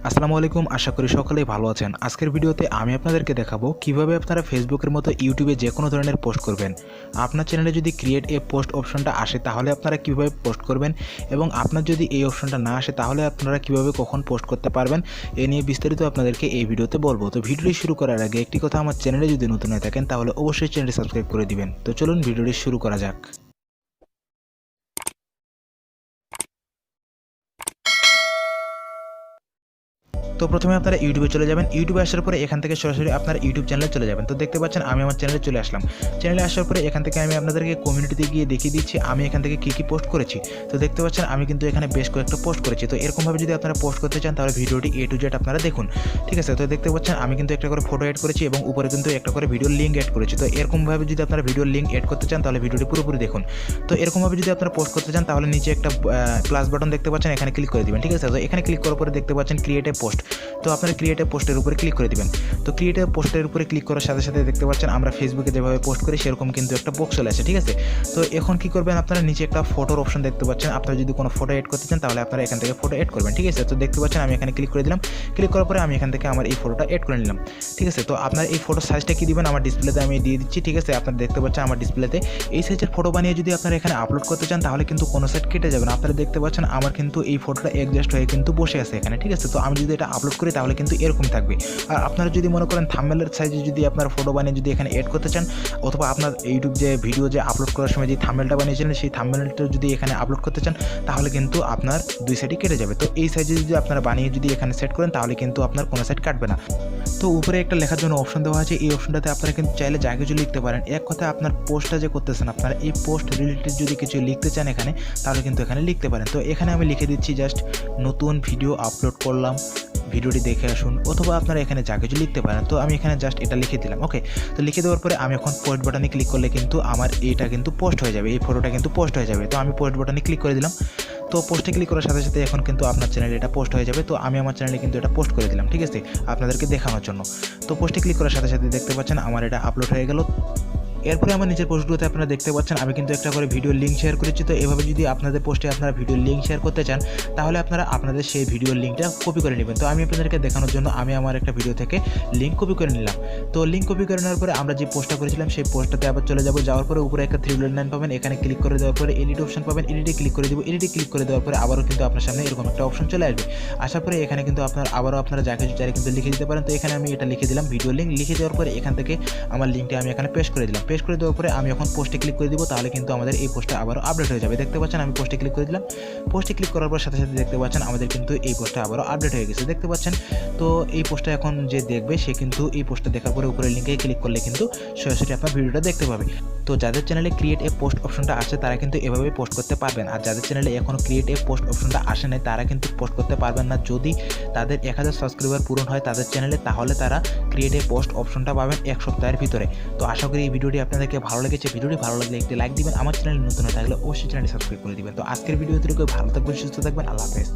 আসসালামু আলাইকুম, আশা করি সকলেই ভালো আছেন। আজকের ভিডিওতে আমি আপনাদেরকে দেখাবো কিভাবে আপনারা ফেসবুকের মতো ইউটিউবে যে কোনো ধরনের পোস্ট করবেন। আপনার চ্যানেলে যদি ক্রিয়েট এ পোস্ট অপশনটা আসে তাহলে আপনারা কিভাবে পোস্ট করবেন, এবং আপনার যদি এই অপশনটা না আসে তাহলে আপনারা কিভাবে কখন পোস্ট করতে পারবেন, এ নিয়ে বিস্তারিত আপনাদেরকে এই ভিডিওতে বলবো। তো ভিডিওটি শুরু করার আগে একটি কথা, আমার চ্যানেলে যদি নতুন হয়ে থাকেন তাহলে অবশ্যই চ্যানেলটি সাবস্ক্রাইব করে দিবেন। তো চলুন ভিডিওটি শুরু করা যাক। তো প্রথমে আপনারা ইউটিউবে চলে যাবেন। ইউটিউবে আসার পরে এখান থেকে সরাসরি আপনার ইউটিউব চ্যানেলে চলে যাবেন। তো দেখতে পাচ্ছেন আমি আমার চ্যানেলে চলে আসলাম। চ্যানেলে আসার পরে এখান থেকে আমি আপনাদেরকে কমিউনিটিতে গিয়ে দেখিয়ে দিচ্ছি আমি এখান থেকে কী পোস্ট করেছি। তো দেখতে পাচ্ছেন আমি কিন্তু এখানে বেশ কয়েকটা পোস্ট করেছি। তো এরকমভাবে যদি আপনারা পোস্ট করতে চান তাহলে ভিডিওটি A to Z আপনারা দেখুন, ঠিক আছে। তো দেখতে পাচ্ছেন আমি কিন্তু একটা করে ফটো অ্যাড করেছি এবং উপরে কিন্তু একটা করে ভিডিওর লিঙ্ক অ্যাড করেছি। তো এরকমভাবে যদি আপনারা ভিডিওর লিঙ্ক অ্যাড করতে চান তাহলে ভিডিওটি পুরোপুরি দেখুন। তো এরকমভাবে যদি আপনারা পোস্ট করতে চান তাহলে নিচে একটা প্লাস বাটন দেখতে পাচ্ছেন, এখানে ক্লিক করে দিবেন, ঠিক আছে। তো এখানে ক্লিক করার পরে দেখতে পাচ্ছেন ক্রিয়েট এ পোস্ট। তো আপনারা ক্রিয়েট এ পোস্টের উপরে ক্লিক করে দিবেন। তো ক্রিয়েট এ পোস্টের উপরে ক্লিক করার সাথে সাথে দেখতে পাচ্ছেন আমরা ফেসবুকে যেভাবে পোস্ট করি সেরকম কিন্তু একটা বক্স চলে আসে, ঠিক আছে। তো এখন কি করবেন, আপনারা নিচে একটা ফটোর অপশন দেখতে পাচ্ছেন। আপনারা যদি কোনো ফটো এড করতে চান তাহলে আপনারা এখান থেকে ফটো এড করবেন, ঠিক আছে। তো দেখতে পাচ্ছেন আমি এখানে ক্লিক করে দিলাম। ক্লিক করার পরে আমি এখান থেকে আমার এই ফটোটা এড করে নিলাম, ঠিক আছে। তো আপনার এই ফটোর সাইজটা কি দিবেন আমার ডিসপ্লেতে আমি দিয়ে দিচ্ছি, ঠিক আছে। আপনারা দেখতে পাচ্ছেন আমার ডিসপ্লেতে এই সাইজের ফটো বানিয়ে যদি আপনারা এখানে আপলোড করতে চান তাহলে কিন্তু কোনো সাইড কেটে যাবে না। আপনারা দেখতে পাচ্ছেন আমার কিন্তু এই ফটোটা অ্যাডজাস্ট হয়ে কিন্তু বসে আছে এখানে, ঠিক আছে। তো আমি যদি এটা আপলোড করি তাহলে কিন্তু এরকম থাকবে। আর আপনারা যদি মনে করেন থাম্বনেলের সাইজে যদি আপনার ফটো বানিয়ে যদি এখানে এড করতে চান, অথবা আপনার ইউটিউব যে ভিডিও যে আপলোড করার সময় যে থাম্বনেলটা বানিয়েছিলেন সেই থাম্বনেলটা যদি এখানে আপলোড করতে চান তাহলে কিন্তু আপনার দুই সাইডই কেটে যাবে। তো এই সাইজে যদি আপনারা বানিয়ে যদি এখানে সেট করেন তাহলে কিন্তু আপনার কোনো সাইড কাটবে না। তো উপরে একটা লেখার জন্য অপশন দেওয়া আছে, এই অপশনটাতে আপনারা কিন্তু চাইলে যা কিছু লিখতে পারেন। এক কথা আপনার পোস্টটা যে করতেছেন আপনারা এই পোস্ট রিলেটেড যদি কিছু লিখতে চান এখানে তাহলে কিন্তু এখানে লিখতে পারেন। তো এখানে আমি লিখে দিচ্ছি জাস্ট নতুন ভিডিও আপলোড করলাম, ভিডিওটি দেখে আসুন, অথবা আপনারা এখানে যা কিছু লিখতে পারেন। তো আমি এখানে জাস্ট এটা লিখে দিলাম, ওকে। তো লিখে দেওয়ার পরে আমি এখন পোস্ট বাটনে ক্লিক করলে কিন্তু আমার এটা কিন্তু পোস্ট হয়ে যাবে, এই ফটোটা কিন্তু পোস্ট হয়ে যাবে। তো আমি পোস্ট বাটনে ক্লিক করে দিলাম। তো পোস্টে ক্লিক করার সাথে সাথে এখন কিন্তু আপনার চ্যানেলে এটা পোস্ট হয়ে যাবে। তো আমি আমার চ্যানেলে কিন্তু এটা পোস্ট করে দিলাম, ঠিক আছে, আপনাদেরকে দেখানোর জন্য। তো পোস্টে ক্লিক করার সাথে সাথে দেখতে পাচ্ছেন আমার এটা আপলোড হয়ে গেল। এরপরে আমার নিচের পোস্টগুলোতে আপনারা দেখতে পাচ্ছেন আমি কিন্তু একটা করে ভিডিও লিঙ্ক শেয়ার করেছি। তো এভাবে যদি আপনাদের পোস্টে আপনারা ভিডিও লিঙ্ক শেয়ার করতে চান তাহলে আপনারা আপনাদের সেই ভিডিওর লিঙ্কটা কপি করে নেবেন। তো আমি আপনাদেরকে দেখানোর জন্য আমি আমার একটা ভিডিও থেকে লিঙ্ক কপি করে নিলাম। তো লিঙ্ক কপি করে নেওয়ার পরে আমরা যে পোস্টটা করেছিলাম সেই পোস্টটাতে আবার চলে যাব। যাওয়ার পরে উপরে একটা 3 লাইন পাবেন, এখানে ক্লিক করে দেওয়ার পরে এডিট অপশন পাবেন, এডিটে ক্লিক করে দেবো। এডিটে ক্লিক করে দেওয়ার পরে আবারও কিন্তু আপনার সামনে এরকম একটা অপশন চলে আসবে। আসার পরে এখানে কিন্তু আপনারা যা কিছু চাইলে কিন্তু লিখে দিতে পারেন। তো এখানে আমি এটা লিখে দিলাম ভিডিও লিঙ্ক। লিখে দেওয়ার পরে এখান থেকে আমার লিঙ্কটা আমি এখানে পেস্ট করে দিলাম। পেস্ট করে দেওয়ার পরে আমি এখন পোস্টে ক্লিক করে দিব, তাহলে কিন্তু আমাদের এই পোস্টটা আবারও আপডেট হয়ে যাবে। দেখতে পাচ্ছেন আমি পোস্টে ক্লিক করে দিলাম। পোস্টে ক্লিক করার পর সাথে সাথে দেখতে পাচ্ছেন আমাদের কিন্তু এই পোস্টটা আবারও আপডেট হয়ে গেছে, দেখতে পাচ্ছেন। তো এই পোস্টটা এখন যে দেখবে সে কিন্তু এই পোস্টটা দেখার পরে উপরে লিঙ্কে ক্লিক করলে কিন্তু সরাসরি আপনার ভিডিওটা দেখতে পাবে। তো যাদের চ্যানেলে ক্রিয়েট এ পোস্ট অপশনটা আছে তারা কিন্তু এভাবে পোস্ট করতে পারবেন। আর যাদের চ্যানেলে এখনও ক্রিয়েট এ পোস্ট অপশনটা আসে নাই তারা কিন্তু পোস্ট করতে পারবেন না। যদি তাদের 1000 সাবস্ক্রাইবার পূরণ হয় তাদের চ্যানেলে তাহলে তারা ক্রিয়েট এ পোস্ট অপশনটা পাবেন 1 সপ্তাহের ভিতরে। তো আশা করি এই ভিডিওটি আপনাদেরকে ভালো লেগেছে। ভিডিওটি ভালো লাগলে একটি লাইক দিবেন, আমার চ্যানেলে নতুন হয়ে থাকলে অবশ্যই চ্যানেলটি সাবস্ক্রাইব করে দিবেন। তো আজকের ভিডিও থেকে ভালো থাকবেন, সুস্থ থাকবেন, আল্লাহ হাফেজ।